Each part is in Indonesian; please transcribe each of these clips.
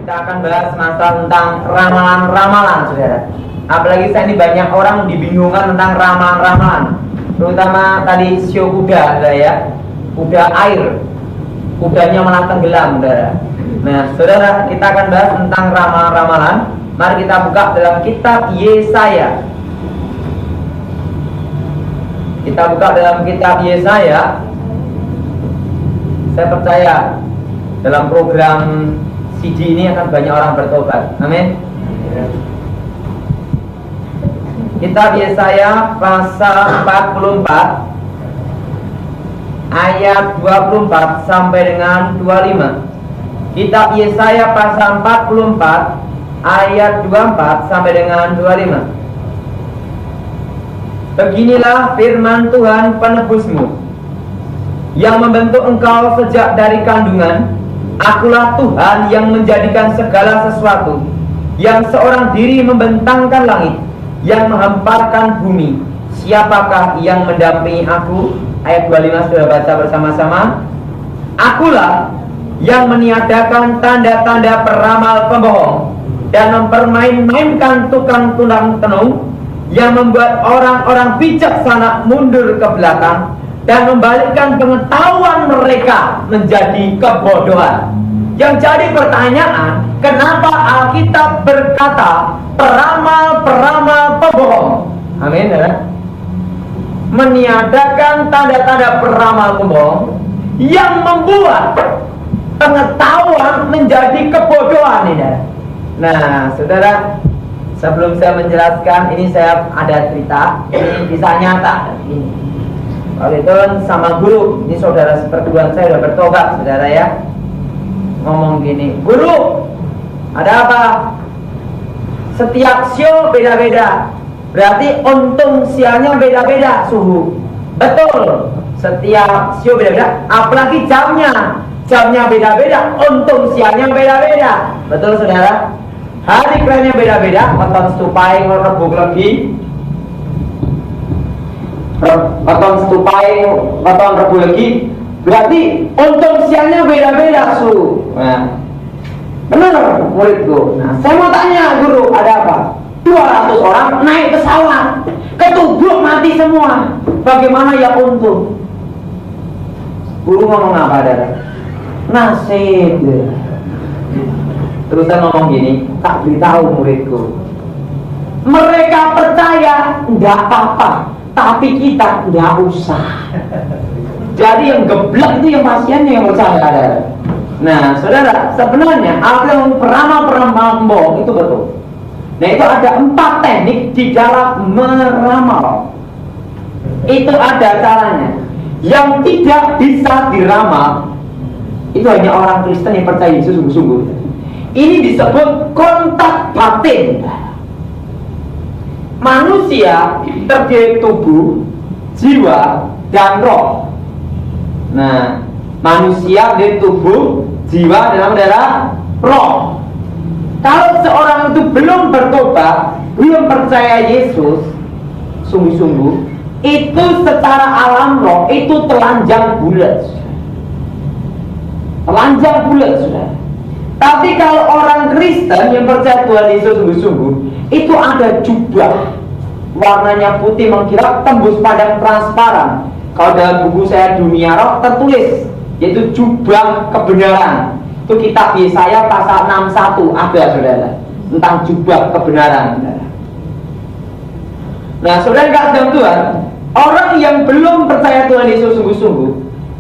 Kita akan bahas masalah tentang ramalan-ramalan, saudara. Apalagi saat ini banyak orang dibingungkan tentang ramalan-ramalan, terutama tadi sio kuda, saudara ya. Kuda air, kudanya malah tenggelam, saudara. Nah, saudara, kita akan bahas tentang ramalan-ramalan. Mari kita buka dalam kitab Yesaya. Kita buka dalam kitab Yesaya. Saya percaya dalam program CD ini akan banyak orang bertobat. Amin. Kitab Yesaya pasal 44 ayat 24 sampai dengan 25. Kitab Yesaya pasal 44 ayat 24 sampai dengan 25. Beginilah firman Tuhan penebusmu, yang membentuk engkau sejak dari kandungan. Akulah Tuhan yang menjadikan segala sesuatu, yang seorang diri membentangkan langit, yang menghamparkan bumi. Siapakah yang mendampingi aku? Ayat 25 sudah baca bersama-sama. Akulah yang meniadakan tanda-tanda peramal pembohong dan mempermain-mainkan tukang tunang tenung, yang membuat orang-orang bijaksana mundur ke belakang dan membalikkan pengetahuan mereka menjadi kebodohan. Yang jadi pertanyaan, kenapa Alkitab berkata peramal-peramal pembohong? Amin, ya? Meniadakan tanda-tanda peramal pembohong yang membuat pengetahuan menjadi kebodohan, ya? Nah, saudara, sebelum saya menjelaskan, ini saya ada cerita. Ini kisah nyata. Ini waktu itu sama guru, ini saudara seperguruan saya udah bertobat, saudara ya. Ngomong gini, guru, ada apa? Setiap sio beda-beda, berarti untung sialnya beda-beda suhu. Betul, setiap sio beda-beda, apalagi jamnya beda-beda, untung sialnya beda-beda. Betul, saudara. Hari kerennya beda-beda, weton stupai ngerebuk lagi, weton stupai, weton rebu lagi, berarti untung siangnya beda-beda su. Nah, benar muridku. Nah, saya mau tanya guru, ada apa? 200 orang naik pesawat, ketubruk mati semua. Bagaimana ya untung? Guru ngomong apa, Dara? Nasib. Terus saya ngomong gini, tak beritahu muridku, mereka percaya enggak apa-apa, tapi kita enggak usah. Jadi yang geblek itu yang pasiennya yang percaya. Nah, saudara, sebenarnya Alkitab peramal-peramal pembohong itu betul. Nah, itu ada 4 teknik di dalam meramal. Itu ada caranya. Yang tidak bisa diramal itu hanya orang Kristen yang percaya Yesus sungguh-sungguh. Ini disebut kontak batin. Manusia terdiri tubuh, jiwa, dan roh. Nah, manusia dari tubuh, jiwa, dan roh. Kalau seorang itu belum bertobat, belum percaya Yesus sungguh-sungguh, itu secara alam roh itu telanjang bulat. Telanjang bulat, sudah. Tapi kalau orang Kristen yang percaya Tuhan Yesus sungguh-sungguh, itu ada jubah warnanya putih mengkilap, tembus padang transparan. Kalau dalam buku saya Dunia Roh tertulis, yaitu jubah kebenaran. Itu kitab Yesaya pasal 61 ada, saudara, tentang jubah kebenaran. Nah, saudara kasih Tuhan, orang yang belum percaya Tuhan Yesus sungguh-sungguh,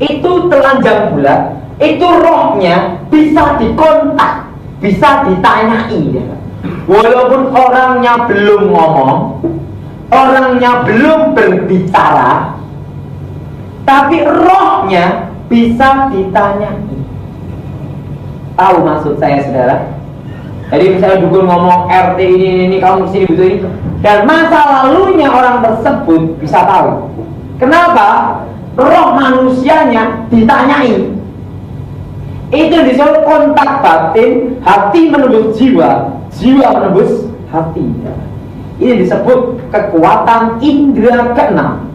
itu telanjang bulat. Itu rohnya bisa dikontak, bisa ditanyai. Walaupun orangnya belum ngomong, orangnya belum berbicara, tapi rohnya bisa ditanyai. Tahu maksud saya, saudara? Jadi misalnya dukun ngomong RT ini kamu kesini butuh ini, dan masa lalunya orang tersebut bisa tahu. Kenapa? Roh manusianya ditanyai. Itu disebut kontak batin, hati menembus jiwa, jiwa menembus hati. Ini disebut kekuatan indera keenam.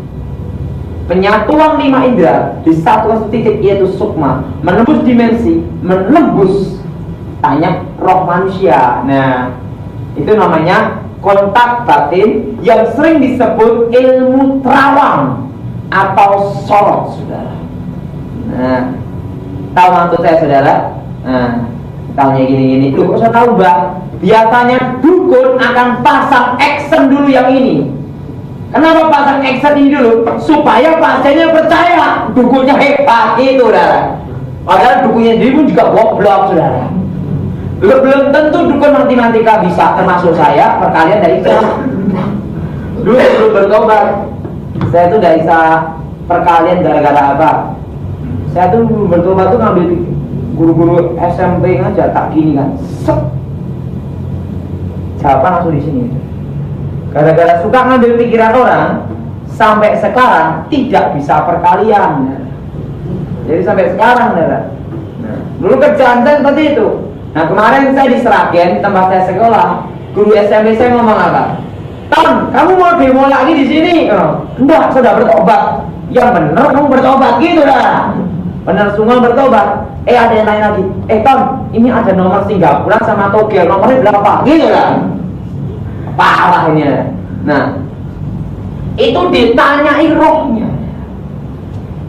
Penyatuan 5 indera di satu titik, yaitu sukma, menembus dimensi, menembus tanya roh manusia. Nah, itu namanya kontak batin yang sering disebut ilmu terawang atau sorot, saudara. Nah, tahu maksud saya, saudara? Nah, tanya gini-gini, lu kok saya tahu, Mbak? Biasanya dukun akan pasang action dulu yang ini. Kenapa pasang action ini dulu? Supaya pasiennya percaya dukunnya hebat, itu, saudara. Padahal dukunnya sendiri pun juga goblok, saudara. Belum tentu dukun matematika bisa, termasuk saya, perkalian dari saya. Dulu sebelum bertobat, saya tuh dari perkalian gara-gara apa? Saya tuh bertobat tuh ngambil guru-guru SMP aja, tak gini kan, set, jawaban langsung di sini. Gara-gara suka ngambil pikiran orang, sampai sekarang tidak bisa perkalian. Jadi sampai sekarang, nah, dulu kerjaan saya seperti itu. Nah, kemarin saya di Seragen, tempat saya sekolah, guru SMP saya ngomong apa? Tom, kamu mau demo lagi di sini? Oh, enggak, sudah bertobat. Yang benar kamu bertobat, gitu dah. Benar semua bertobat. Ada yang lain lagi. Tom, ini ada nomor Singapura sama Tokyo, nomornya berapa? Gitu dah. Parah ini. Nah, itu ditanyai rohnya.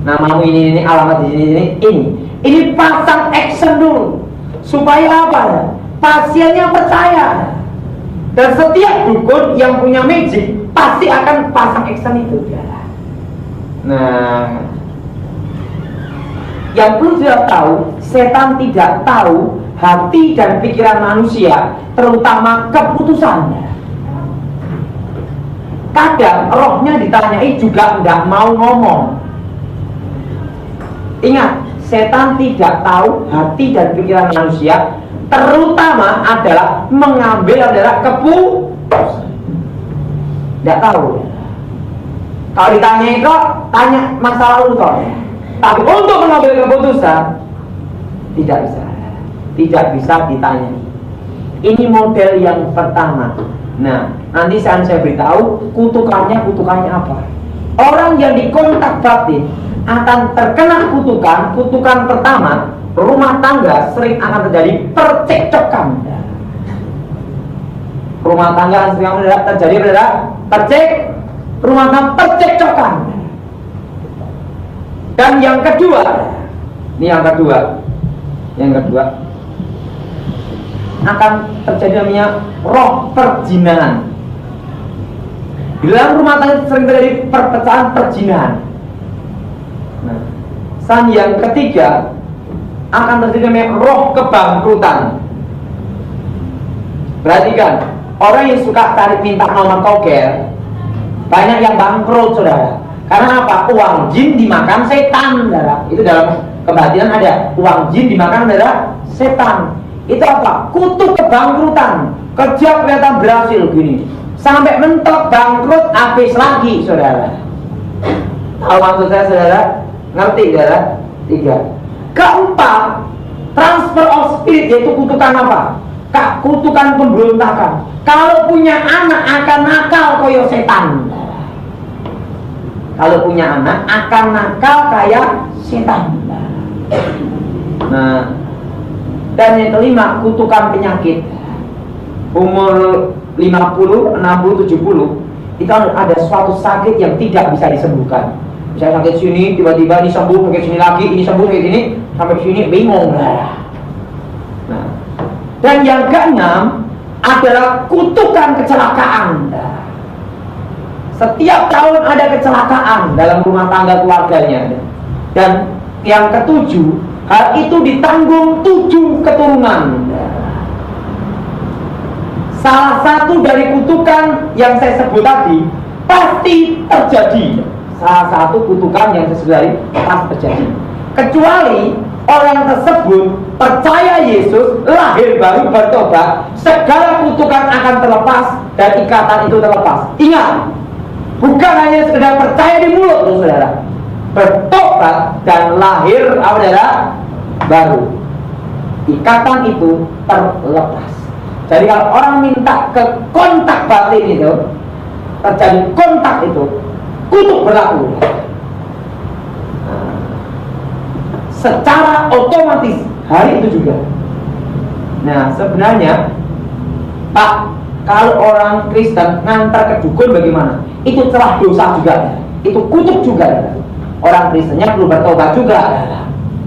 Namamu ini alamat di sini, ini pasang action dulu. Supaya apa ya? Pasiennya percaya. Dan setiap dukun yang punya magic pasti akan pasang action itu. Nah, yang perlu sudah tahu, setan tidak tahu hati dan pikiran manusia, terutama keputusannya. Kadang rohnya ditanyai juga tidak mau ngomong. Ingat, setan tidak tahu hati dan pikiran manusia, terutama adalah mengambil adalah keputusan. Tidak tahu. Kalau ditanya itu, tanya masa lalu kok. Tapi untuk mengambil keputusan, tidak bisa ditanya. Ini model yang pertama. Nah, nanti saya beritahu kutukannya apa. Orang yang dikontak batin akan terkena kutukan pertama, rumah tangga sering akan terjadi percekcokan. Rumah tangga sering terjadi rumah tangga percekcokan. Dan yang kedua, akan terjadi namanya roh perjinahan. Di dalam rumah tangga sering terjadi perpecahan perjinahan. Nah, yang ketiga akan terjadi namanya roh kebangkrutan. Perhatikan, orang yang suka cari minta nomor tokel banyak yang bangkrut, saudara. Karena apa? Uang jin dimakan setan, saudara. Itu dalam kebatinan ada uang jin dimakan adalah setan. Itu apa? Kutuk kebangkrutan. Kerja kelihatan berhasil gini, sampai mentok bangkrut habis lagi, saudara. Tahu maksud saya, saudara? Ngerti, saudara? 3. Keempat, transfer of spirit, yaitu kutukan apa? Kutukan pemberontakan. Kalau punya anak akan nakal koyo setan. Kalau punya anak akan nakal kayak setan. Nah, dan yang kelima, kutukan penyakit. Umur 50, 60, 70 itu ada suatu sakit yang tidak bisa disembuhkan. Misalnya sakit sini, tiba-tiba ini sembuh, sakit sini lagi, ini sembuh kayak gini, sampai sini bingung. Nah, dan yang keenam adalah kutukan kecelakaan. Setiap tahun ada kecelakaan dalam rumah tangga keluarganya. Dan yang ketujuh, hal itu ditanggung 7 keturunan. Salah satu dari kutukan yang saya sebut tadi pasti terjadi. Salah satu kutukan yang saya sebut tadi pasti terjadi. Kecuali orang tersebut percaya Yesus, lahir baru, bertobat, segala kutukan akan terlepas dan ikatan itu terlepas. Ingat, bukan hanya sekedar percaya di mulut, saudara. Bertobat dan lahir adalah baru. Ikatan itu terlepas. Jadi kalau orang minta ke kontak batin itu, terjadi kontak itu, kutuk berlaku. Secara otomatis hari itu juga. Nah, sebenarnya Pak, kalau orang Kristen ngantar ke dukun bagaimana? Itu celah dosa juga, itu kutuk juga. Orang Kristennya perlu bertobat juga,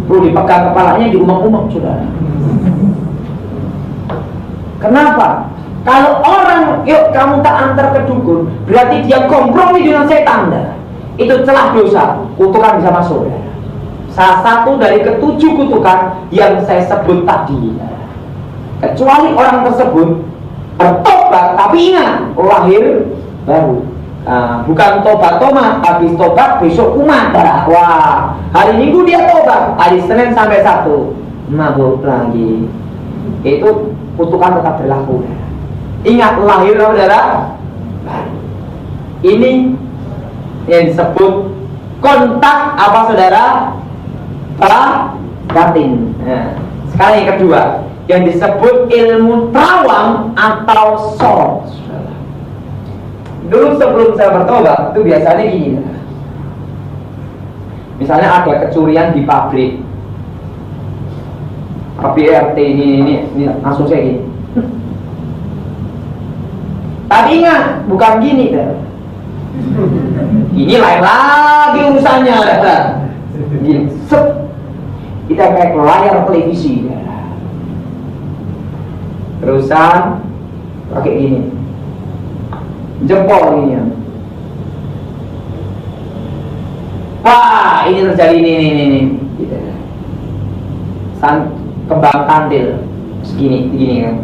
perlu dipegang kepalanya, diumak-umak, saudara. Kenapa? Kalau orang, yuk kamu tak antar ke dukun, berarti dia kompromi dengan setan. Itu celah dosa, kutukan bisa masuk. Salah satu dari ketujuh kutukan yang saya sebut tadi. Kecuali orang tersebut bertobat, tapi ingat, lahir baru. Bukan tobat habis tobat besok kumat. Wah, hari Minggu dia tobat, hari Senin sampai Sabtu mabuk lagi. Itu kutukan tetap berlaku. Ingat, lahir saudara. Ini yang disebut kontak apa saudara? Batin. Nah, sekarang yang kedua, yang disebut ilmu terawang atau sorot. Dulu sebelum saya bertobat itu biasanya gini. Misalnya ada kecurian di pabrik, RT ini langsung saya gini. Tapi ingat, bukan gini kan. Ini lain lagi urusannya, kan? Gini, set. Kita kayak layar televisi. Terusan pakai gini, jempol ini ya. Wah, ini terjadi ini. Gitu. Kembang kandil segini kan.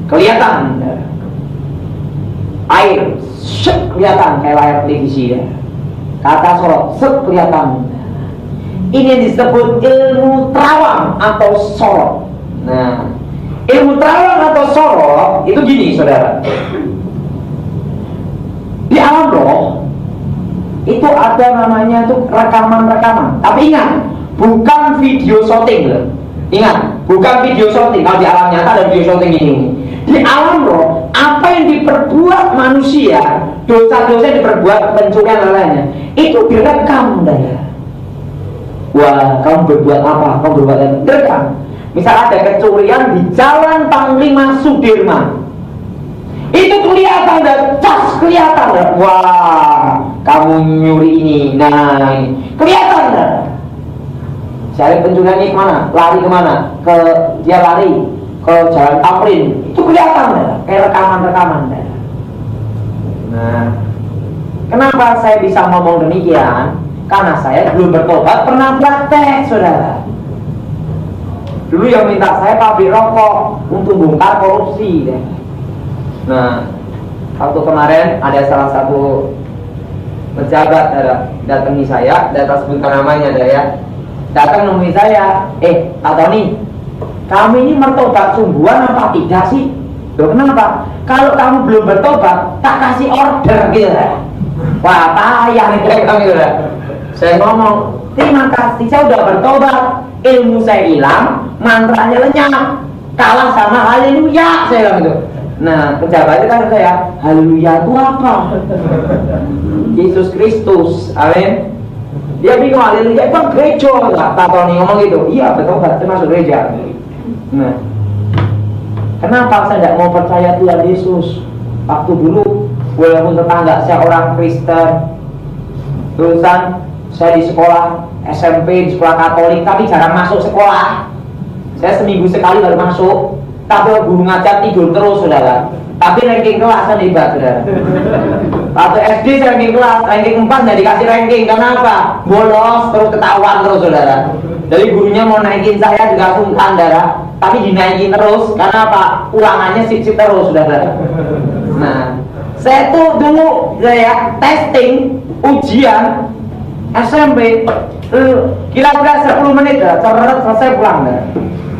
Kelihatan air, kelihatan kayak layar televisi ya. Kata sorot, kelihatan. Ini yang disebut ilmu terawang atau sorot. Nah, ilmu terawang atau sorot itu gini saudara. Di alam roh itu ada namanya itu rekaman. Tapi ingat, bukan video shooting loh. Ingat, bukan video shooting. Kalau di alam nyata ada video shooting ini. Di alam roh, apa yang diperbuat manusia, dosa-dosa yang diperbuat, pencurian lainnya, itu direkam ya. Wah, kamu berbuat apa? Kamu berbuat apa? Direkam. Misal ada kecurian di Jalan Panglima Sudirman, itu kelihatan dan pas kelihatan dan wah, kamu nyuri ini. Nah, ini kelihatan dan cari pencurian ini kemana? Lari kemana? Dia lari ke Jalan Tamrin, itu kelihatan dan kayak rekaman. Nah, kenapa saya bisa ngomong demikian? Karena saya belum bertobat, pernah praktek, saudara. Dulu yang minta saya pabrik rokok untuk bongkar korupsi deh. Nah, waktu kemarin ada salah satu pejabat datangi saya, data sebutkan namanya ya. Datang nemui saya, Pak Tony, kami ini bertobat sungguhan apa tidak sih? Loh, kenapa? Kalau kamu belum bertobat, tak kasih order gitu. Wah, payah nih kami udah. Saya ngomong, terima kasih, saya udah bertobat, ilmu saya hilang, mantranya lenyap, kalah sama haleluya, saya bilang gitu. Nah, pejabat itu kan saya, haleluya itu apa? Yesus Kristus, amin. Dia bingung, haleluya itu gereja, Pak Tony ngomong gitu. Iya, bertobat, saya masuk gereja. Nah, kenapa saya tidak mau percaya Tuhan Yesus? Waktu dulu, walaupun tetangga saya orang Kristen, terusan saya di sekolah SMP, di sekolah Katolik, tapi jarang masuk sekolah. Saya seminggu sekali baru masuk. Tapi guru ngajar tidur terus, saudara. Tapi ranking kelas kan hebat, saudara. Waktu SD saya ranking kelas, ranking 4 nggak dikasih ranking. Kenapa? Bolos terus, ketahuan terus, saudara. Jadi gurunya mau naikin saya juga sungkan, saudara. Tapi dinaikin terus, karena apa? Ulangannya sip-sip terus, saudara. Nah, saya tuh dulu saya testing ujian SMP kira-kira 10 menit dah, selesai pulang dah.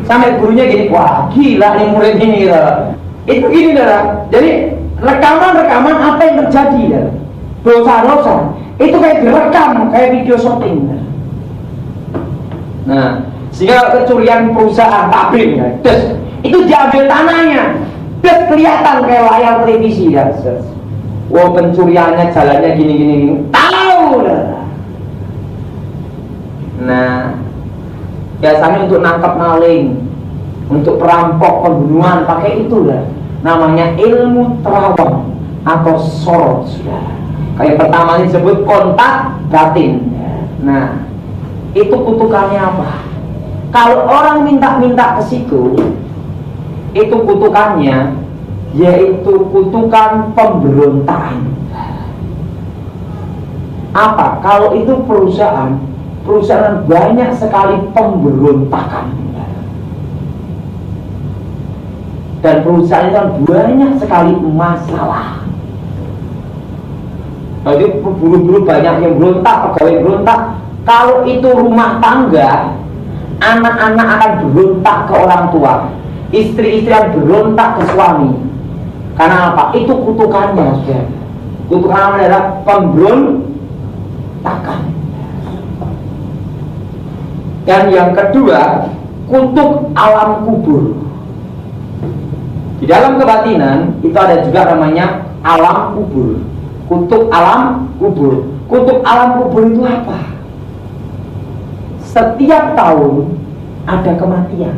Sampai gurunya gini, wah gila nih murid ini gitu. Itu gini dah. Jadi rekaman apa yang terjadi dah. Dosa-dosa itu kayak direkam, kayak video shooting dah. Nah, sehingga kecurian perusahaan pabrik ya, itu diambil tanahnya, kelihatan kayak layar televisi ya. Wah, pencuriannya jalannya gini, tahu dah. Nah, biasanya untuk nangkap maling, untuk perampok, pembunuhan, pakai itu lah. Namanya ilmu terawang atau sorot, saudara. Kayak pertama disebut kontak batin. Nah, itu kutukannya apa? Kalau orang minta-minta ke situ, itu kutukannya yaitu kutukan pemberontakan. Apa? Kalau itu perusahaan banyak sekali pemberontakan. Dan perusahaan itu banyak sekali masalah. Jadi buru-buru banyak yang berontak, pegawai berontak. Kalau itu rumah tangga, anak-anak akan berontak ke orang tua, istri-istri akan berontak ke suami. Karena apa? Itu kutukannya, saudara. Kutukan adalah pemberontakan. Dan yang kedua, kutuk alam kubur. Di dalam kebatinan itu ada juga namanya alam kubur. Kutuk alam kubur. Kutuk alam kubur itu apa? Setiap tahun ada kematian.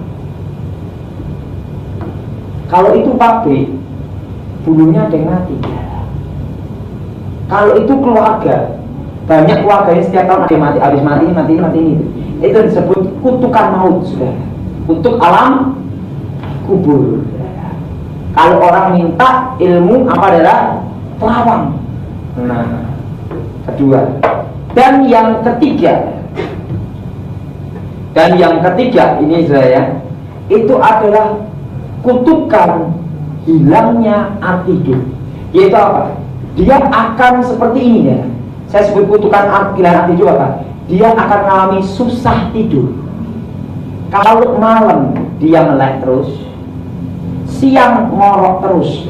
Kalau itu pabrik, dulunya ada yang mati. Kalau itu keluarga, banyak keluarganya setiap tahun ada yang mati. Habis mati ini. Itu disebut kutukan maut, sudah. Kutuk alam kubur. Kalau orang minta ilmu apa adalah terawang. Nah, kedua. Dan yang ketiga ini saya, itu adalah kutukan hilangnya arti hidup. Yaitu apa? Dia akan seperti ini ya. Saya sebut kutukan hilang arti hidup apa? Dia akan mengalami susah tidur. Kalau malam dia melek terus, siang ngorok terus,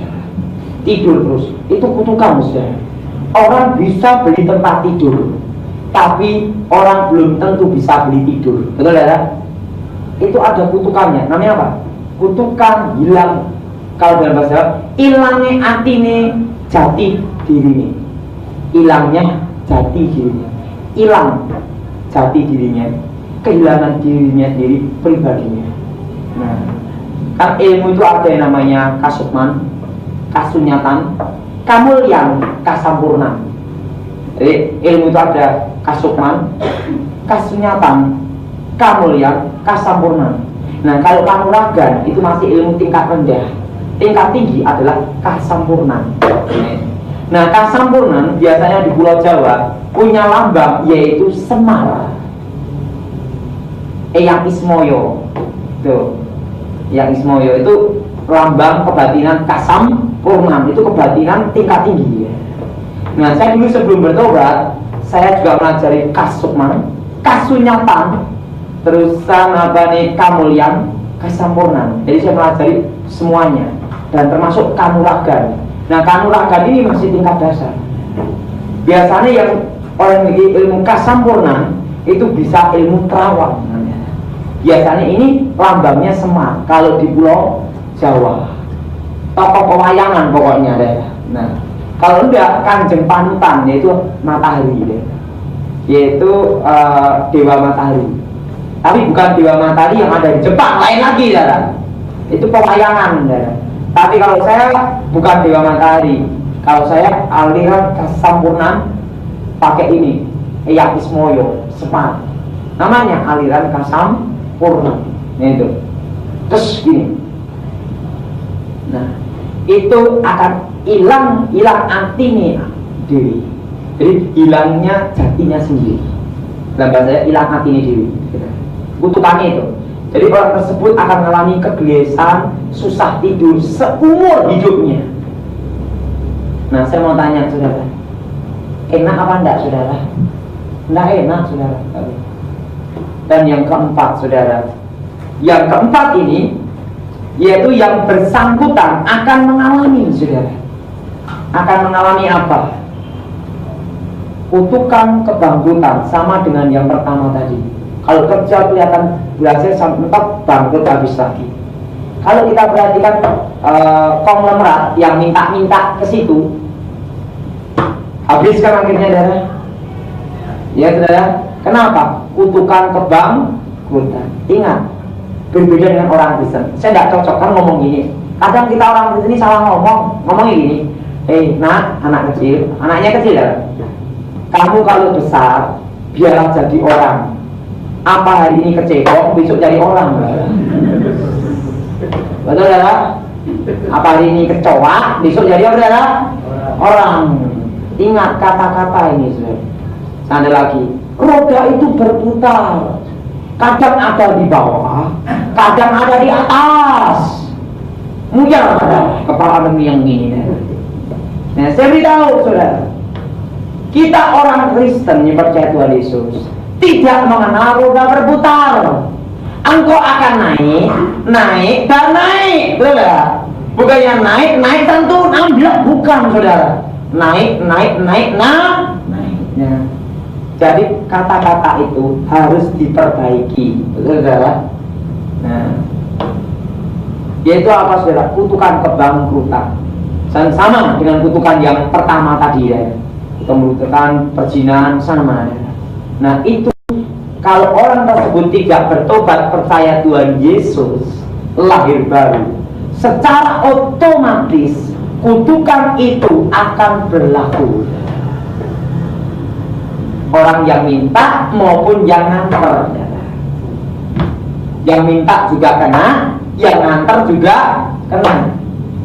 tidur terus. Itu kutukan, saudara. Orang bisa beli tempat tidur, tapi orang belum tentu bisa beli tidur. Betul ya? Itu ada kutukannya. Namanya apa? Kutukan hilang. Kalau dalam bahasa Arab, hilangnya atine jati diri. Hilangnya jati dirinya. Hilang jati dirinya, kehilangan dirinya sendiri, pribadinya. Nah, kan ilmu itu ada yang namanya kasukman, kasunyatan, kamulyan, kasampurnan. Jadi ilmu itu ada kasukman, kasunyatan, kamulyan, kasampurnan. Nah, kalau kanuragan itu masih ilmu tingkat rendah. Tingkat tinggi adalah kasampurnan. Nah, kasampurnan biasanya di Pulau Jawa punya lambang yaitu Semar. Eyang Ismoyo. Tuh. Yang Ismoyo itu lambang kebatinan kasampurnan, itu kebatinan tingkat tinggi. Nah, saya dulu sebelum bertobat, saya juga pelajari kasukman, kasunyatan, terusan kamulyan, kasampurnan. Jadi saya pelajari semuanya dan termasuk kanuragan. Nah, kanuragan ini masih tingkat dasar. Biasanya yang orang yang ilmu kasampurnan itu bisa ilmu terawang. Biasanya ini lambangnya Semar kalau di Pulau Jawa. Tokoh pewayangan pokoknya deh. Nah, kalau enggak Kanjeng Panutan yaitu matahari deh. Yaitu dewa matahari. Tapi bukan dewa matahari yang ada di Jepang, lain lagi deh. Itu pewayangan deh. Tapi kalau saya bukan dewa matahari. Kalau saya aliran kasampurnan pakai ini, Eyang Ismoyo, Semar. Namanya aliran kasampurnan. Itu. Terus gini. Nah, itu akan hilang artinya diri. Jadi hilangnya jatinya sendiri. Dalam bahasa hilang artinya diri. Kutukannya itu. Jadi orang tersebut akan mengalami kegelisahan, susah tidur seumur hidupnya. Nah, saya mau tanya saudara, enak apa enggak saudara? Enggak enak saudara. Dan yang keempat saudara, yang keempat ini yaitu yang bersangkutan akan mengalami saudara. Akan mengalami apa? Kutukan kebangkrutan, sama dengan yang pertama tadi. Kalau kerja kelihatan berhasil sampai tetap bangkrut habis lagi. Kalau kita perhatikan konglomerat yang minta-minta ke situ, habis kan akhirnya saudara. Ya saudara, kenapa? Kutukan kebangkrutan. Ingat, berbeda dengan orang Kristen. Saya tidak cocok kan ngomong gini. Kadang kita orang Kristen ini salah ngomongnya gini. Nak, anak kecil, anaknya kecil ya. Kamu kalau besar, biarlah jadi orang. Apa hari ini kecebong, besok jadi orang. Betul ya? Apa hari ini kecoa, besok jadi apa ya? Orang. Ingat kata-kata ini, saudara. Ada lagi. Roda itu berputar. Kadang ada di bawah, kadang ada di atas. Mungkin ada kepala yang ini. Nah, saya beritahu saudara, kita orang Kristen yang percaya Tuhan Yesus tidak mengenal roda berputar. Engkau akan naik dan naik, saudara. Bukannya naik tentu nambah, bukan saudara. Naik. Ya. Jadi kata-kata itu harus diperbaiki, saudara. Nah, yaitu apa saudara? Kutukan kebangkrutan. Dan sama dengan kutukan yang pertama tadi ya, kutukan perzinahan sama. Nah itu kalau orang tersebut tidak bertobat percaya Tuhan Yesus lahir baru, secara otomatis kutukan itu akan berlaku. Orang yang minta maupun yang nganter, yang minta juga kena, yang nganter juga kena.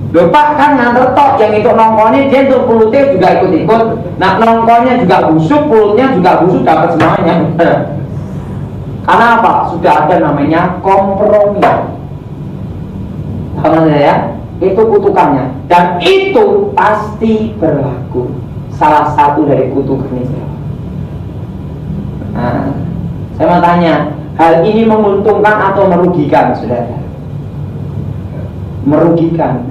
Lupa kan nganter tok, yang itu nongkolnya dia untuk pulutnya juga ikut-ikut. Nah nongkolnya juga busuk, pulutnya juga busuk, dapat semuanya. Karena apa? Sudah ada namanya kompromi. Paham ya? Itu kutukannya. Dan itu pasti berlaku. Salah satu dari kutukan itu. Nah, saya mau tanya, hal ini menguntungkan atau merugikan, saudara? Merugikan.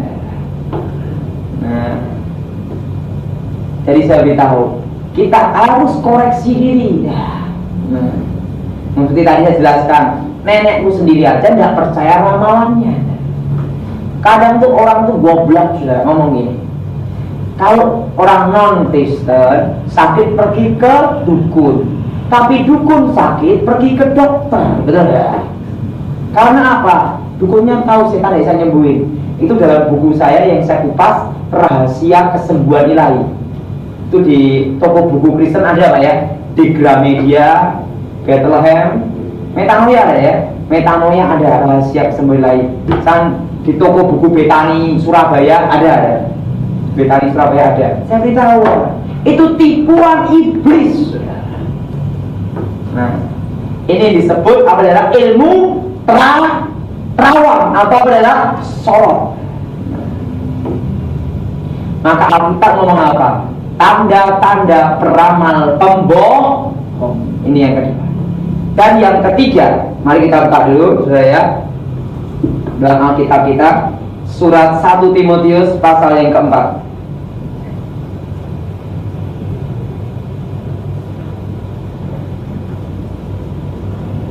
Nah, jadi saya beritahu, kita harus koreksi diri. Nah, seperti tadi saya jelaskan, nenekku sendiri aja tidak percaya ramalannya. Kadang tuh orang tuh goblok sudah ngomong gini. Kalau orang non-Kristen sakit pergi ke dukun, tapi dukun sakit pergi ke dokter, betul ya? Karena apa? Dukunnya tahu setan bisa nyembuhin. Itu dalam buku saya yang saya kupas, rahasia kesembuhan ilahi. Itu di toko buku Kristen ada Pak ya, di Gramedia, Bethlehem, Metanoia ada ya, Metanoia ada rahasia kesembuhan ilahi. Di toko buku Betani Surabaya ada. Betani Surabaya ada. Saya beritahu, itu tipuan iblis. Nah, ini disebut apa adalah ilmu terawang atau apa adalah sorot. Maka Alkitab ngomong apa? Tanda-tanda peramal pembohong. Ini yang kedua. Dan yang ketiga, mari kita buka dulu, saudara ya. Dalam Alkitab kita, surat 1 Timotius pasal yang keempat.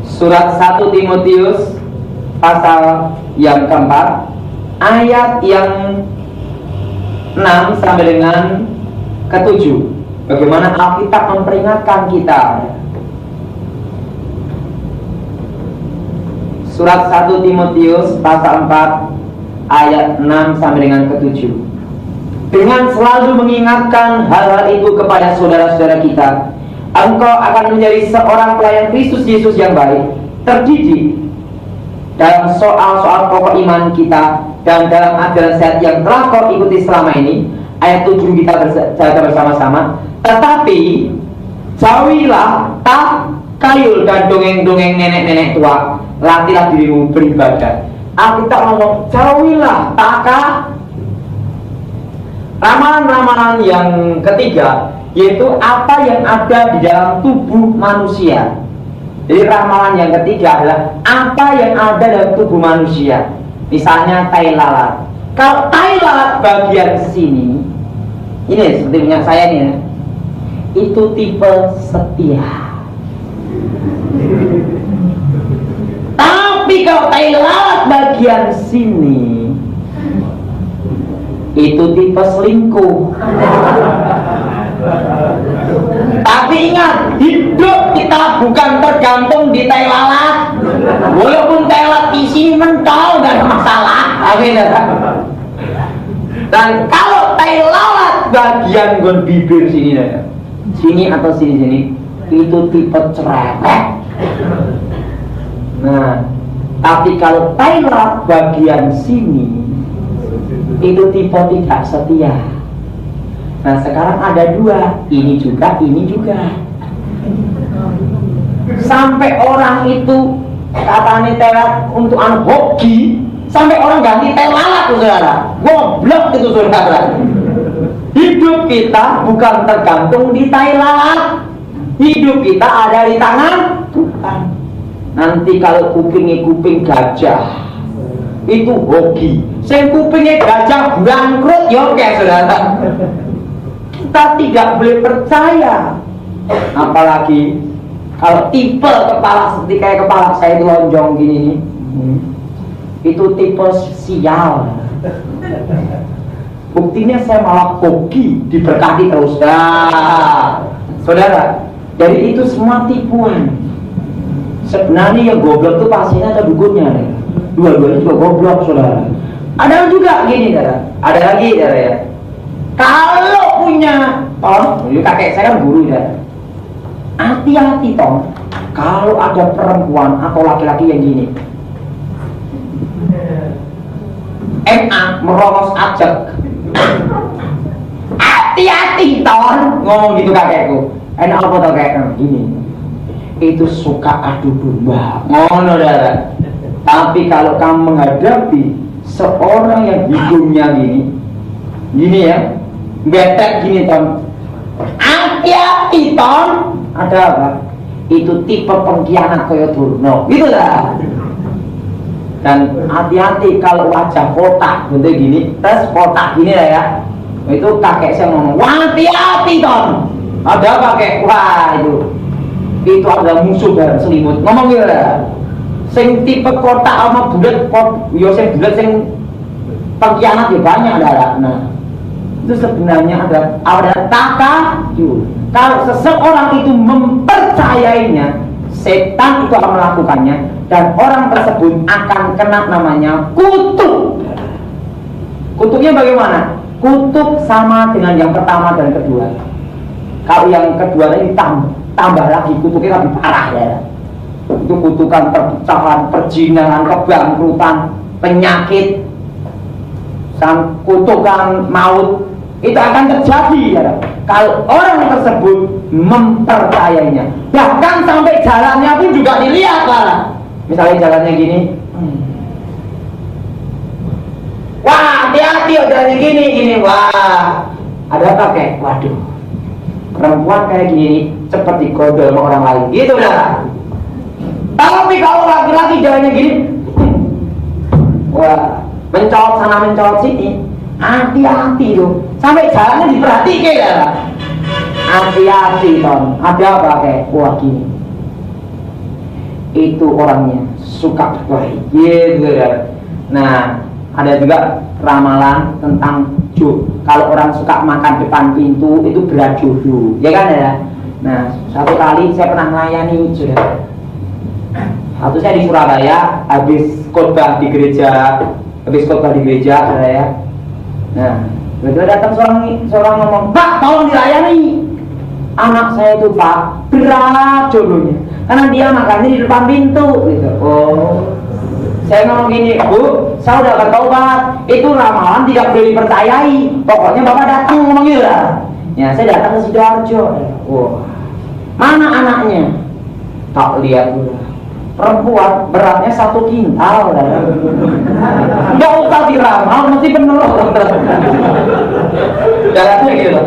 Surat 1 Timotius pasal yang keempat, ayat yang 6 sampai dengan ke-7. Bagaimana Alkitab memperingatkan kita. Surat 1 Timotius pasal 4 ayat 6 sampai dengan ke-7. Dengan selalu mengingatkan hal-hal itu kepada saudara-saudara kita, engkau akan menjadi seorang pelayan Kristus Yesus yang baik, terdidik dalam soal-soal pokok iman kita dan dalam ajaran sehat yang telah kau ikuti selama ini. Ayat 7 kita jaga bersama-sama. Tetapi jauhilah takhayul dan dongeng-dongeng nenek-nenek tua, latihlah dirimu beribadah. Alkitab ngomong jauhilah ramalan-ramalan yang ketiga, yaitu apa yang ada di dalam tubuh manusia. Jadi ramalan yang ketiga adalah apa yang ada dalam tubuh manusia. Misalnya tai lalat. Kalau tai lalat bagian sini, ini seperti punya saya nih ya, itu tipe setia. Tapi kalau tai lalat bagian sini, itu tipe selingkuh. Tapi ingat, hidup kita bukan tergantung di tai lalat. Walaupun telat di sini mentol gak ada masalah. Amin. Dan kalau tai lalat bagian gon bibir sini ya, sini atau sini itu tipe cerewet. Nah, tapi kalau tai lalat bagian sini itu tipe tidak setia. Nah, sekarang ada dua, ini juga. Sampai orang itu katanya telat untuk anak hoki. Sampai orang ganti tai lalat tuh saudara, goblok itu saudara. Hidup kita bukan tergantung di tai lalat, hidup kita ada di tangan Tuhan. Nanti kalau kuping gajah itu hoki, saya kupingnya gajah bangkrut ya oke saudara. Kita tidak boleh percaya, apalagi kalau tipe kepala seperti kayak kepala saya itu lonjong gini nih. Itu tipe sial. Buktinya saya malah hoki, diberkati terus. Nah, saudara, dari itu semua tipuan. Sebenarnya yang goblok itu pastinya ada dukunnya. Dua-duanya juga goblok, saudara. Ada juga gini, saudara. Ada lagi, saudara ya. Kalau punya, kakek saya kan guru ya. Hati-hati toh, kalau ada perempuan atau laki-laki yang gini. MA merongos ajak. Hati-hati ton, ngomong gitu kakekku. Enak apa tau kayak gini? Itu suka adu domba. Ngono darah. Tapi kalau kamu menghadapi seorang yang hidungnya gini ya, betek gini ton. Hati-hati ton. Ada apa? Itu tipe pengkhianat kaya Durno. Gitu lah. Dan hati-hati kalau wajah kotak bentuk gini, terus kotak gini lah ya. Itu kakek saya ngomong, hati-hati ton. Ada apa kek? Wah itu ada musuh dan selimut. Ngomong gitu lah. Sing tipe kotak sama bulat, yo sing bulat sing pengkhianat ya banyak ada. Nah itu sebenarnya ada takayul. Kalau seseorang itu mempercayainya, setan itu akan melakukannya. Dan orang tersebut akan kena namanya kutuk. Kutuknya bagaimana? Kutuk sama dengan yang pertama dan kedua. Kalau yang kedua ini tambah lagi kutuknya lebih parah ya. Itu kutukan perpecahan, perjinahan, kebangkrutan, penyakit, kutukan maut. Itu akan terjadi ya. Kalau orang tersebut mempercayainya, bahkan sampai jalannya pun juga dilihat lah. Misalnya jalannya gini, wah hati-hati jalannya gini, wah ada apa kek? Waduh, perempuan kayak gini seperti godol sama orang lain, gitu lah. Tapi kalau laki-laki jalannya gini, wah mencolok sana mencolok sini, hati-hati tuh, sampai jalannya diperhatikan lah. Hati-hati ton, ada apa kek? Wah gini. Itu orangnya suka berkelahi gitu ya. Nah ada juga ramalan tentang kalau orang suka makan depan pintu itu berat jodoh ya kan ya. Nah satu kali saya pernah melayani sudah. Satu saya di Surabaya habis khotbah di gereja saya. Nah betul datang seorang ngomong, Pak tolong dilayani anak saya itu Pak, berat jodohnya karena dia makannya di depan pintu gitu. Oh, saya ngomong gini, Bu, saya udah bertobat, itu ramalan tidak boleh dipercayai. Pokoknya Bapak datang ngomong gitu lah. Ya, saya datang ke Sidoarjo. Oh, mana anaknya? Tak lihat udah. Perempuan beratnya 1 kintal. Nggak usah diramal, mesti penuh. Jalannya gitu.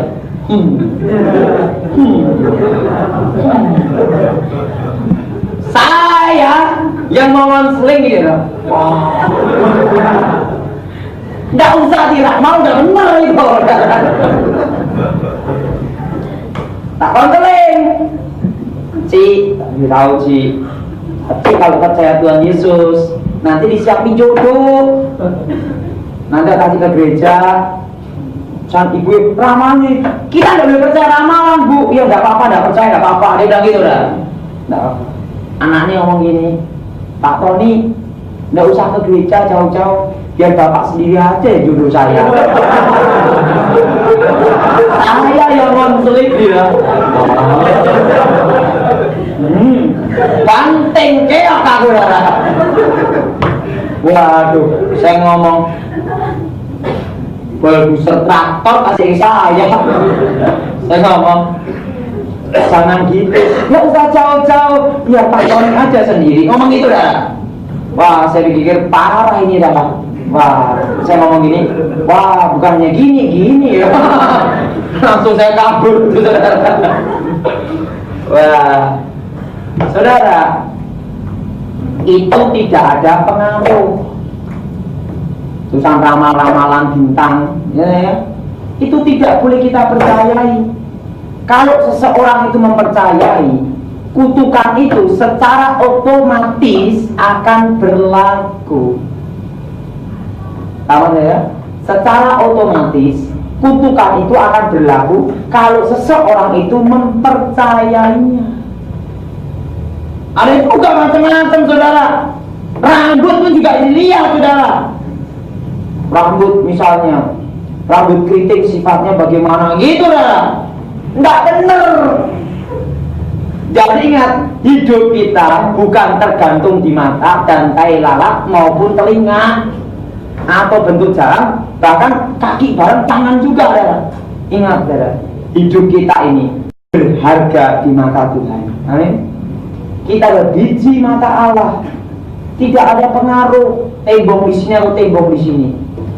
Saya yang mau seling gitu. Wow. Nggak usah diramal, udah bener itu. Tak konseling. Tahu tapi kalau percaya Tuhan Yesus, nanti disiapin jodoh. Nanti kasih ke gereja. Saat ibu ramalan, kita nggak boleh percaya ramalan Bu. Ya nggak apa-apa, nggak percaya nggak apa-apa. Dia bilang gitu dah. Anaknya ngomong gini, Pak Tony, nggak usah ke gereja jauh-jauh, biar bapak sendiri aja yang jodoh saya. Saya yang konseling dia. Banting keok aku rara. Waduh, saya ngomong bulldozer traktor kasih saya. Saya ngomong jangan gitu, nggak usah jauh-jauh, biar Pak Tony aja sendiri. Ngomong gitu dah. Wah, saya pikir parah ini dah. Wah, saya ngomong gini, wah bukannya gini ya. Langsung saya kabur. Wah, saudara, itu tidak ada pengaruh. Tulisan ramalan bintang, ya, itu tidak boleh kita percayai. Kalau seseorang itu mempercayai, kutukan itu secara otomatis akan berlaku. Tahu ya? Secara otomatis kutukan itu akan berlaku kalau seseorang itu mempercayainya. Ada juga macam-macam, saudara. Rambut pun juga dilihat, saudara. Rambut misalnya, rambut keriting sifatnya bagaimana gitu, saudara. Enggak benar. Jadi ingat, hidup kita bukan tergantung di mata dan tai lalat maupun telinga atau bentuk jalan, bahkan kaki bareng tangan juga, saudara. Ingat, saudara, hidup kita ini berharga di mata Tuhan. Amin. Kita adalah biji mata Allah. Tidak ada pengaruh tembok di sini atau tembok di sini,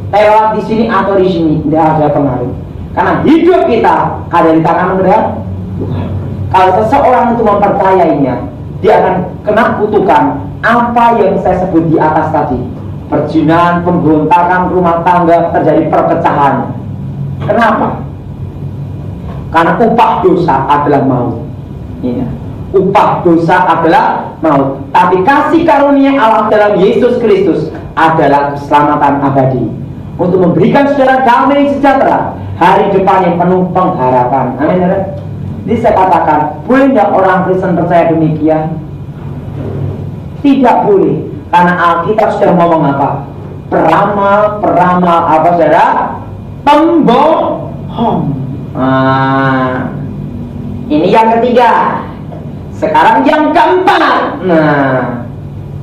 lewat di sini atau di sini, tidak ada pengaruh. Karena hidup kita ada di tangan Tuhan. Kalau seseorang itu mempercayainya, dia akan kena kutukan apa yang saya sebut di atas tadi. Perjinahan, pemberontakan rumah tangga, terjadi perpecahan. Kenapa? Karena upah dosa adalah maut. Iya. Upah dosa adalah maut. Tapi kasih karunia Allah dalam Yesus Kristus adalah keselamatan abadi, untuk memberikan saudara damai sejahtera, hari depan yang penuh pengharapan. Amin. Jadi saya katakan, boleh nggak orang Kristen percaya demikian? Tidak boleh, karena Alkitab sudah ngomong apa? Peramal apa, saudara? Pembohong. Ini yang ketiga. Sekarang yang keempat,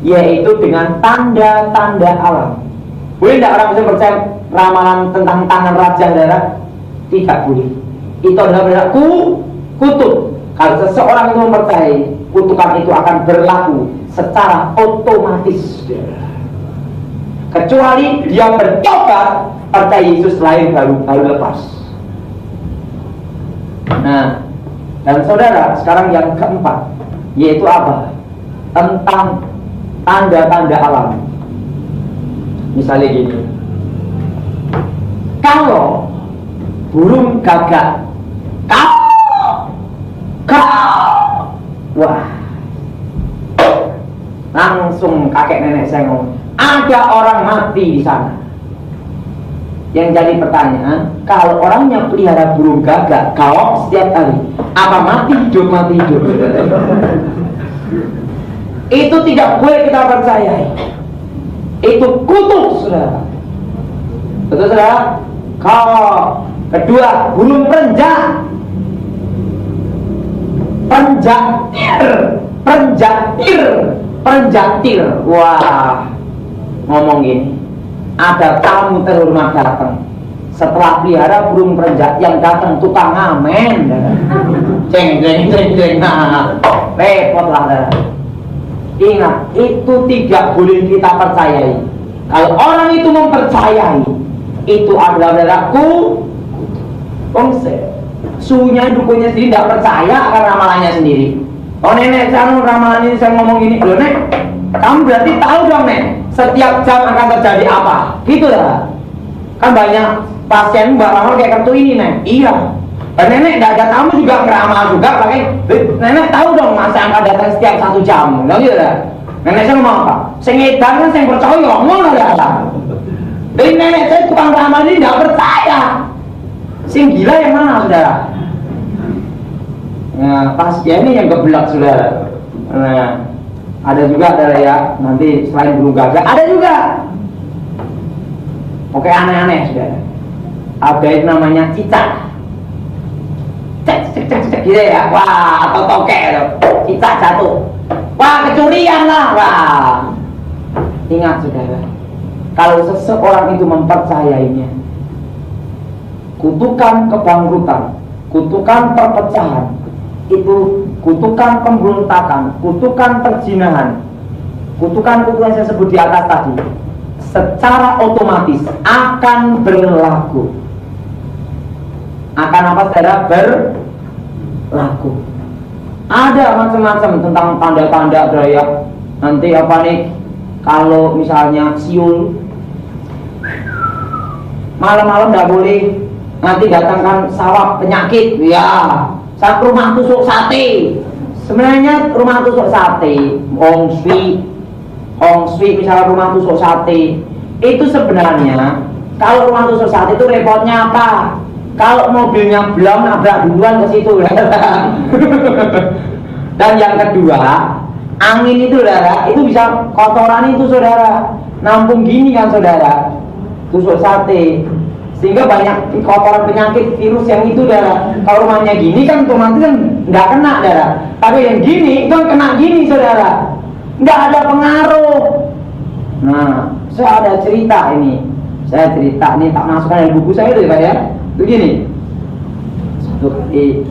yaitu dengan tanda-tanda alam. Boleh tidak orang bisa percaya ramalan tentang tangan raja, saudara? Tidak boleh. Itu adalah kutub. Kalau seseorang itu mempercayai, kutukan itu akan berlaku secara otomatis, kecuali dia bertobat, percaya Yesus lahir baru lepas. Nah, dan saudara, sekarang yang keempat, yaitu apa? Tentang tanda-tanda alam. Misalnya gini, kalau burung gagak wah, langsung kakek nenek saya ngomong, ada orang mati di sana. Yang jadi pertanyaan, kalau orangnya pelihara burung gagak, kalau setiap hari, apa mati hidup? Itu tidak boleh kita percayai. Itu kutuk, saudara. Betul, saudara? Kalau kedua, burung penjatir. Wah, ngomong gini, ada tamu terhormat datang. Setelah pelihara burung perenjak, yang datang tukang ngamen. Ceng. Nah, repot lah. Ingat, itu tidak boleh kita percayai. Kalau orang itu mempercayai, itu adalah konsep. Suhunya dukunnya sendiri tidak percaya akan ramalannya sendiri. Oh nenek, saya ramalan ini saya ngomong gini, loh nek, kamu berarti tahu dong nek, setiap jam akan terjadi apa? Gitu lah. Kan banyak pasien mbak ramal kayak kartu ini nek. Iya. Dan nenek tidak ada tamu juga ngeramal juga, pakai nenek tahu dong masa akan datang setiap 1 jam. Nggak gitu lah. Nenek saya ngomong apa? Saya ngedan kan saya percaya ngomong lah. Jadi nenek saya tukang ramal ini tidak percaya. Sing gila yang mana, saudara? Nah, pasien ini yang gebelak, saudara. Nah, Ada juga ada ya, nanti selain burung gagak ada juga. Oke, aneh-aneh sudah. Ada yang namanya cicak. Cek gitu ya. Wah, atau tokek itu. Cicak jatuh. Wah, kecurian lah. Wah. Ingat saudara, kalau seseorang itu mempercayainya, kutukan kebangkrutan, kutukan perpecahan, itu kutukan pemberontakan, kutukan perzinahan, kutukan-kutukan yang saya sebut di atas tadi, secara otomatis akan berlaku. Akan apa saudara? Berlaku. Ada macam-macam tentang tanda-tanda daya. Nanti apa nih? Kalau misalnya siul, malam-malam tidak boleh. Nanti datangkan sawah penyakit, ya. Saat rumah tusuk sate. Sebenarnya rumah tusuk sate, Hong Shui misalnya rumah tusuk sate, itu sebenarnya kalau rumah tusuk sate itu repotnya apa? Kalau mobilnya belum nabrak duluan ke situ. Dan yang kedua, angin itu saudara, itu bisa kotoran itu saudara, nampung gini kan saudara, tusuk sate. Sehingga banyak kotoran penyakit virus yang itu darah. Kalau rumahnya gini kan otomatis kan nggak kena darah. Tapi yang gini kan kena gini saudara, nggak ada pengaruh. Nah, saya ada cerita ini. Saya cerita ini tak masukkan dari buku saya itu ya Pak ya. Begini. Satu kali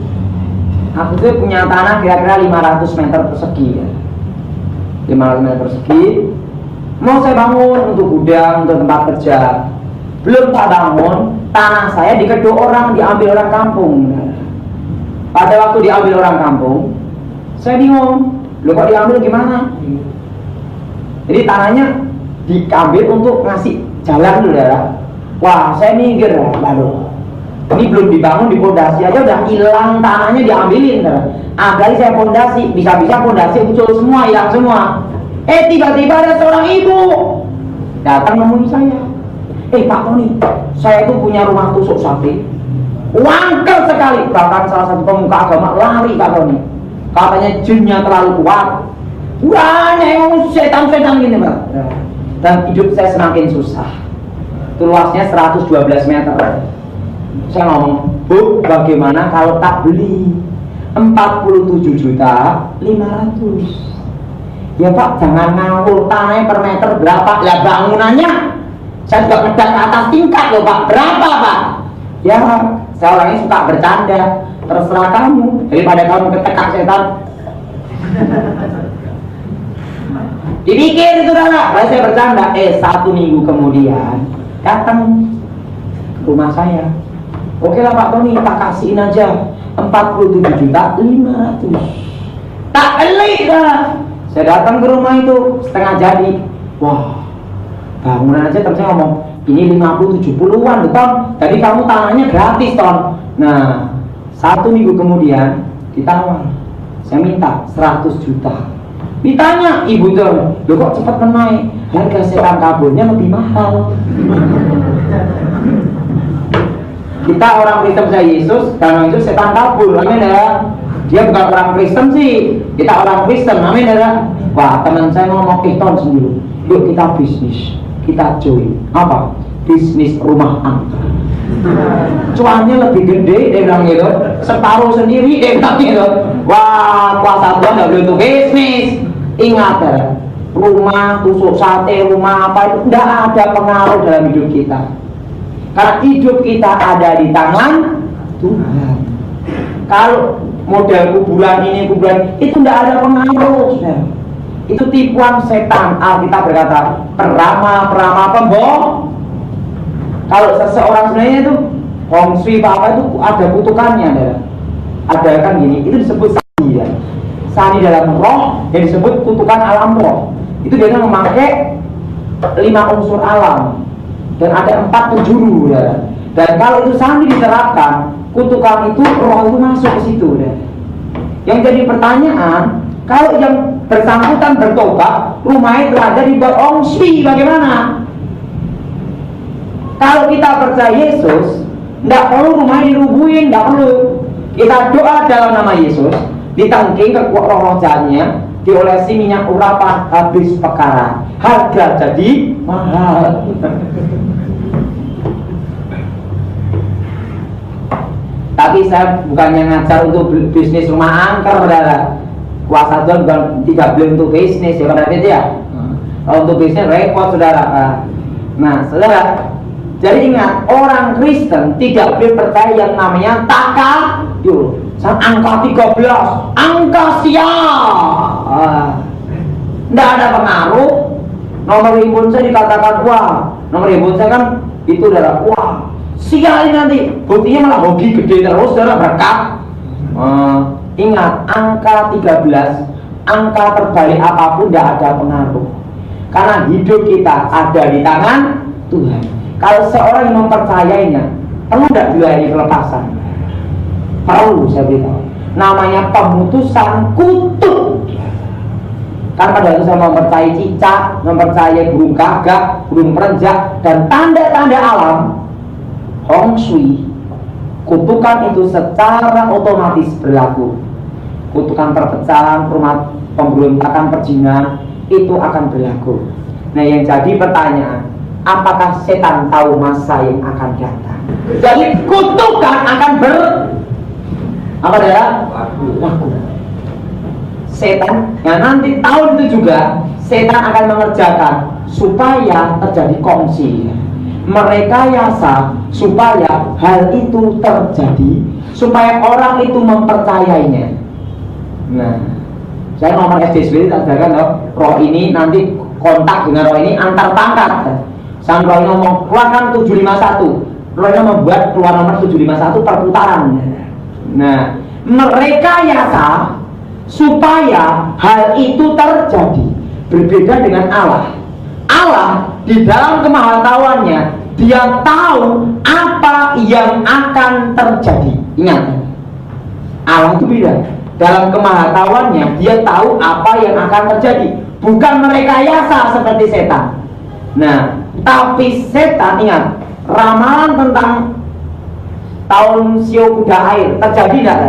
aku tuh punya tanah kira-kira 500 meter persegi ya. 500 meter persegi. Mau saya bangun untuk gudang, untuk tempat kerja. Belum tak bangun, tanah saya dikeduk orang, diambil orang kampung. Pada waktu diambil orang kampung, saya bingung, loh kok diambil gimana? Jadi tanahnya diambil untuk ngasih jalan dulu ya. Wah, saya mikir, lalu ini belum dibangun di pondasi aja udah hilang, tanahnya diambilin. Apalagi saya pondasi, bisa-bisa pondasi muncul semua, hilang semua. Tiba-tiba ada seorang ibu datang menemui saya. Pak Tony, saya itu punya rumah tusuk sate, wangkel sekali. Bahkan salah satu pemuka agama lari Pak Tony, katanya jinnya terlalu kuat. Banyak yang setan-setan gini Pak. Dan hidup saya semakin susah. Itu luasnya 112 meter. Saya ngomong, Bu, bagaimana kalau tak beli 47.500.000? Ya Pak, jangan ngawur, tanahnya per meter berapa? Lah bangunannya saya juga ngedang ke atas tingkat loh Pak. Berapa Pak? Ya, saya orangnya suka bercanda. Terserah kamu, daripada kamu ketekak setan. Dipikir itu dah. Lalu saya bercanda. 1 minggu kemudian datang ke rumah saya. Oke lah Pak Tony, tak kasihin aja 47.500.000. Tak beli dah. Saya datang ke rumah itu setengah jadi. Wah, bangunan aja terus saya ngomong, ini 50-70-an Ton. Tadi kamu tanahnya gratis Ton. Nah, 1 minggu kemudian ditawar, saya minta 100 juta. Ditanya ibu tuh, loh kok cepat menaik? Harga setan kabelnya lebih mahal. Kita orang Kristen percaya Yesus, karena itu setan kabul, amin ya. Dia bukan orang Kristen sih, kita orang Kristen, amin ya. Wah, teman saya ngomong, Ton sendiri, yuk kita bisnis, kita join. Apa? Bisnis rumah angka. Cuannya lebih gede, dia bilang gitu. Separuh sendiri, dia bilang gitu. Wah, kuasa Tuhan gak boleh untuk bisnis. Ingat ya, rumah tusuk sate, rumah apa itu tidak ada pengaruh dalam hidup kita. Karena hidup kita ada di tangan Tuhan. Kalau model kuburan ini, kuburan itu tidak ada pengaruh. Itu tipuan setan. Alkitab berkata, perama pembohong. Kalau seseorang sebenarnya itu Hong Shui apa itu ada kutukannya, ada kan gini, itu disebut sani ya. Sani dalam roh yang disebut kutukan alam roh. Itu biasanya memakai 5 unsur alam dan ada 4 penjuru ya. Dan kalau itu sani diterapkan, kutukan itu roh itu masuk ke situ ya. Yang jadi pertanyaan, kalau yang bersangkutan bertobat, rumahnya berada di bawah Hong Shui, bagaimana? Kalau kita percaya Yesus, tidak perlu rumah dirubuhin, tidak perlu. Kita doa dalam nama Yesus, ditangking ke roh-roh jahatnya, diolesi minyak urapan habis perkara, harga jadi mahal. Tapi saya bukannya ngajar untuk bisnis rumah angker, saudara. Kuasa Tuhan bukan tidak beli untuk bisnis, ya kan itu ya. Kalau untuk bisnis repot, saudara. Nah, saudara, jadi ingat, orang Kristen tidak boleh percaya yang namanya takayul. Angka 13, angka sial. Tidak ada pengaruh. Nomor handphone saya dikatakan wah, nomor handphone saya kan itu adalah wah, sial ini nanti. Buktinya malah hoki gede terus, saudara, berkat. Ingat, angka 13, angka terbalik apapun tidak ada pengaruh. Karena hidup kita ada di tangan Tuhan. Kalau seorang yang mempercayainya, perlu tidak dilayani kelepasan? Perlu, saya beritahu. Namanya pemutusan kutub. Kan pada itu saya mempercayai cicak, mempercayai burung gagak, burung perenjak, dan tanda-tanda alam. Hong Shui, kutukan itu secara otomatis berlaku. Kutukan perpecahan, pemberontakan, perjinan itu akan berlaku. Nah, yang jadi pertanyaan, apakah setan tahu masa yang akan datang? Jadi kutukan akan laku. Setan, nah nanti tahun itu juga setan akan mengerjakan supaya terjadi kongsi, merekayasa supaya hal itu terjadi, supaya orang itu mempercayainya. Nah, saya ngomong SD sendiri tak roh ini nanti kontak dengan roh ini antar pangkat. Sang roh ini ngomong keluarkan 751, roh ini membuat keluar nomor 751 perputaran. Nah, merekayasa supaya hal itu terjadi. Berbeda dengan Allah. Allah di dalam kemahatauannya, dia tahu apa yang akan terjadi. Ingat, Allah itu beda. Dalam kemahatauannya, dia tahu apa yang akan terjadi, bukan merekayasa seperti setan. Nah, tapi setan, ingat, ramalan tentang tahun sio kuda air terjadi tidak?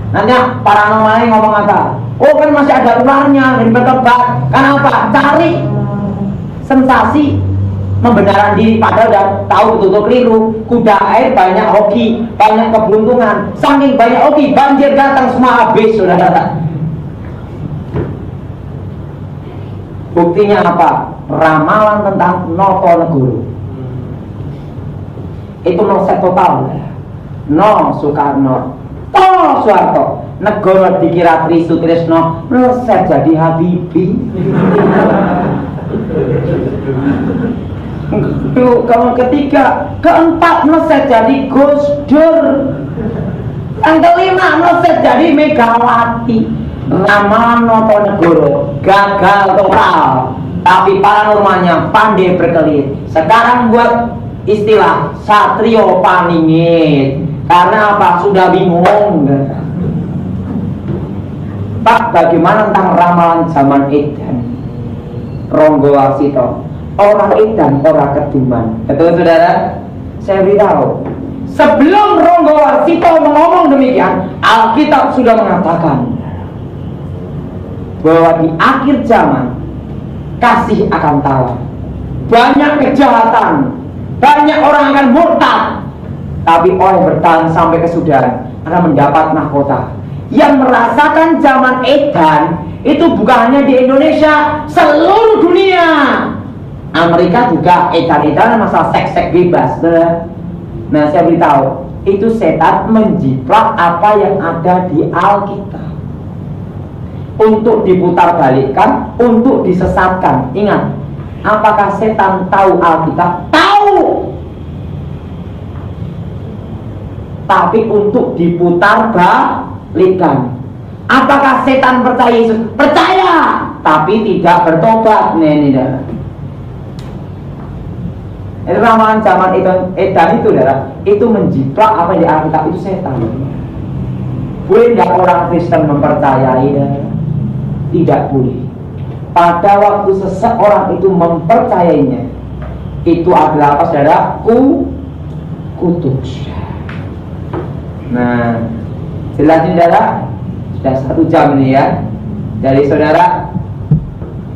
Nanti paranormalnya ngomong apa? Oh, kan masih ada ularnya, dan berdebat. Kenapa? Cari sensasi membenarkan diri, padahal udah tahu betul-betul keliru. Kuda air banyak hoki, banyak keberuntungan. Saking banyak hoki, banjir datang semua habis, saudara. Buktinya apa? Ramalan tentang Noto Negoro. Itu noset total. No Soekarno, to Soeharto, negara dikira Tri Sutrisno, noset jadi Habibie. Kalau ketiga, keempat noset jadi Gus Dur, yang kelima noset jadi Megawati. Ramalan Noto Negoro gagal total, tapi paranormalnya pandai berkelit. Sekarang buat istilah Satrio Paningit. Karena apa? Sudah bingung. Pak, bagaimana tentang ramalan zaman Edan? Ronggo Warsito, orang Edan, orang Keduman. Betul, saudara? Saya beritahu, sebelum Ronggo Warsito ngomong demikian, Alkitab sudah mengatakan bahwa di akhir zaman kasih akan tawar, banyak kejahatan, banyak orang akan murtad, tapi orang yang bertahan sampai kesudahan akan mendapat mahkota. Yang merasakan zaman Edan itu bukan hanya di Indonesia, seluruh dunia. Amerika juga edan-edan masalah seks bebas. Nah, saya beritahu, itu setan menjiplak apa yang ada di Alkitab untuk diputar balikkan, untuk disesatkan. Ingat, apakah setan tahu Alkitab? Tahu. Tapi untuk diputar balikkan. Apakah setan percaya Yesus? Percaya, tapi tidak bertobat. Itu ramalan zaman Edan itu, itu menjiplak apa yang di Alkitab, itu setan. Boleh tidak orang Kristen mempercayai? Tidak boleh. Pada waktu seseorang itu mempercayainya, itu adalah apa, saudara? Kutuk. Nah, jelas saudara, sudah 1 jam ini ya. Jadi saudara,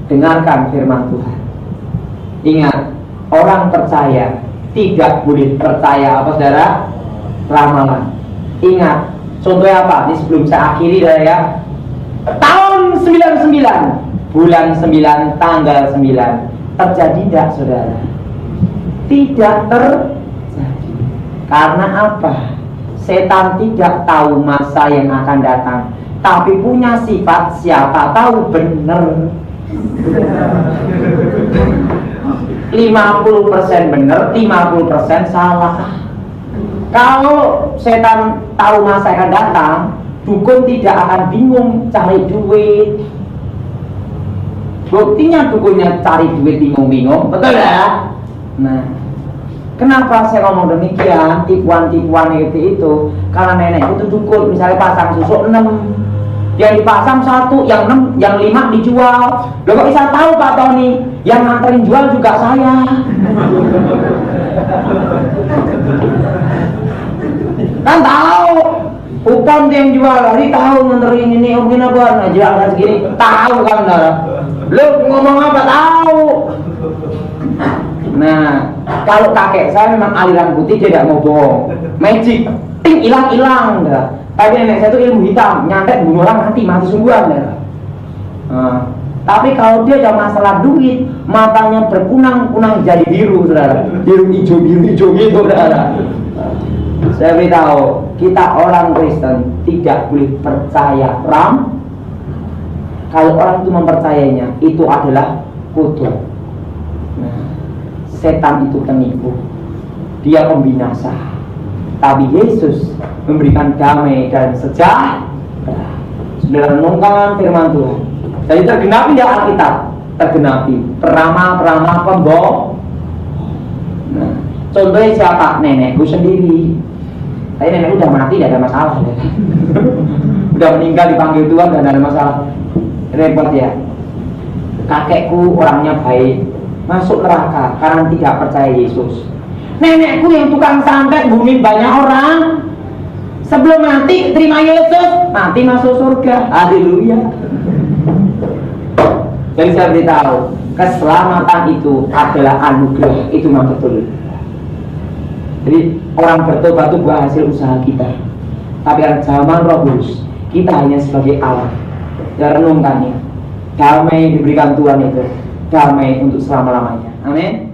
dengarkan firman Tuhan. Ingat, orang percaya tidak boleh percaya apa saudara? Ramalan. Ingat, contohnya apa? Ini sebelum saya akhiri ya. Tahun 99, bulan 9, tanggal 9, terjadi tidak saudara? Tidak terjadi. Karena apa? Setan tidak tahu masa yang akan datang, tapi punya sifat siapa tahu benar. 50% benar, 50% salah. Kalau setan tahu masa akan datang, dukun tidak akan bingung cari duit. Buktinya dukunnya cari duit bingung-bingung, betul ya? Nah, kenapa saya ngomong demikian? Tipuan-tipuan itu karena nenekku itu dukun, misalnya pasang susu 6, yang dipasang 1, yang 6, yang 5 dijual. Loh kok bisa tahu Pak Tony? Yang nganterin jual juga saya. Kan tahu, upon yang jual, hari tahu nganterin ini, mungkin apa, nah jual segini, tahu kan saudara. Lu ngomong apa tahu. Nah, kalau kakek saya memang aliran putih, dia tidak mau bohong. Magic, ting hilang-hilang. Tapi nenek saya itu ilmu hitam, nyantet bunuh orang mati sungguhan. Tapi kalau dia ada masalah duit, matanya berkunang-kunang jadi biru, saudara. Biru hijau gitu, saudara. Saya beritahu, kita orang Kristen tidak boleh percaya ram. Kalau orang itu mempercayainya, itu adalah kutuk. Nah, setan itu penipu, dia pembinasa. Tapi Yesus memberikan damai dan sejahtera. Saudara renungkan firman Tuhan. Jadi tergenapi ya Alkitab, tergenapi peramal-peramal pembohong. Nah, contohnya siapa? Nenekku sendiri. Tapi nenekku udah mati, tidak ada masalah. Udah meninggal dipanggil Tuhan, tidak ada masalah. Repot ya. Kakekku orangnya baik, masuk neraka karena tidak percaya Yesus. Nenekku yang tukang santet bunuhin banyak orang, sebelum mati terima Yesus, mati masuk surga. Haleluya. Jadi saya beritahu, keselamatan itu adalah anugerah, itu memang betul. Jadi orang bertobat itu bukan hasil usaha kita, tapi pada zaman Roh Kudus kita hanya sebagai alat. Dan renungkannya, damai diberikan Tuhan itu damai untuk selama-lamanya. Amin.